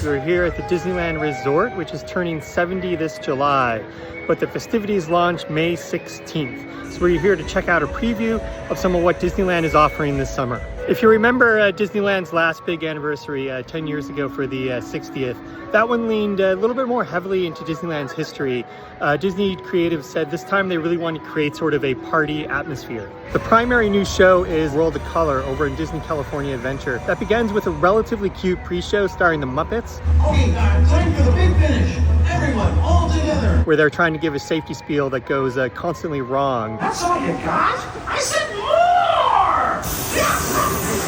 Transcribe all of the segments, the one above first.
We're here at the Disneyland Resort, which is turning 70 this July, but the festivities launch May 16th. So we're here to check out a preview of some of what Disneyland is offering this summer. If you remember Disneyland's last big anniversary 10 years ago for the 60th, that one leaned a little bit more heavily into Disneyland's history. Disney creatives said this time they really want to create sort of a party atmosphere. The primary new show is World of Color over in Disney California Adventure. That begins with a relatively cute pre-show starring the Muppets. Okay, time for the big finish. Everyone, all together. Where they're trying to give a safety spiel that goes constantly wrong. That's all you got? I said more!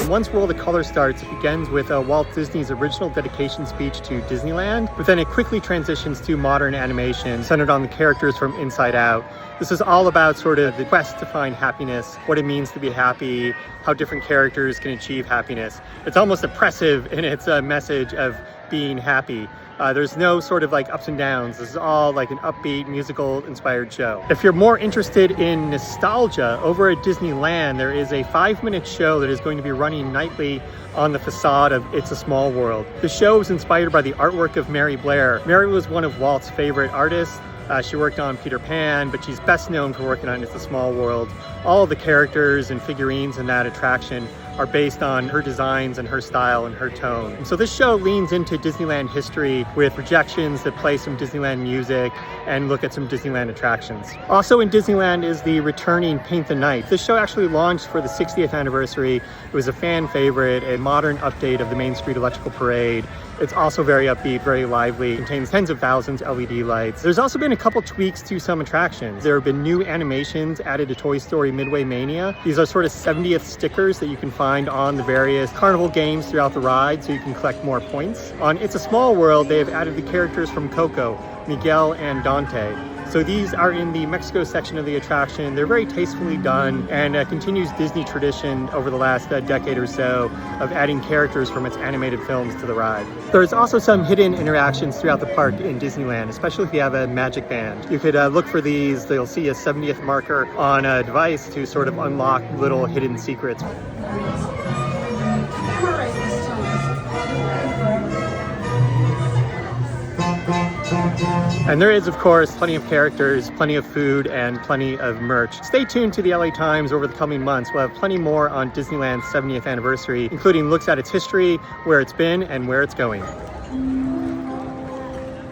Once World of Color starts, it begins with Walt Disney's original dedication speech to Disneyland, but then it quickly transitions to modern animation centered on the characters from Inside Out. This is all about sort of the quest to find happiness, what it means to be happy, how different characters can achieve happiness. It's almost oppressive in its message of being happy. There's no sort of like ups and downs. This is all like an upbeat, musical inspired show. If you're more interested in nostalgia, over at Disneyland, there is a 5-minute show that is going to be running nightly on the facade of It's a Small World. The show is inspired by the artwork of Mary Blair. Mary was one of Walt's favorite artists. She worked on Peter Pan, but she's best known for working on It's a Small World. All of the characters and figurines in that attraction are based on her designs and her style and her tone. And so this show leans into Disneyland history with projections that play some Disneyland music and look at some Disneyland attractions. Also in Disneyland is the returning Paint the Night. This show actually launched for the 60th anniversary. It was a fan favorite, a modern update of the Main Street Electrical Parade. It's also very upbeat, very lively, contains tens of thousands of LED lights. There's also been a couple tweaks to some attractions. There have been new animations added to Toy Story Midway Mania. These are sort of 70th stickers that you can find on the various carnival games throughout the ride so you can collect more points. On It's a Small World, they have added the characters from Coco, Miguel and Dante. So these are in the Mexico section of the attraction. They're very tastefully done and continues Disney tradition over the last decade or so of adding characters from its animated films to the ride. There's also some hidden interactions throughout the park in Disneyland, especially if you have a magic band. You could look for these. They'll see a 70th marker on a device to sort of unlock little hidden secrets. And there is, of course, plenty of characters, plenty of food, and plenty of merch. Stay tuned to the LA Times over the coming months. We'll have plenty more on Disneyland's 70th anniversary, including looks at its history, where it's been, and where it's going.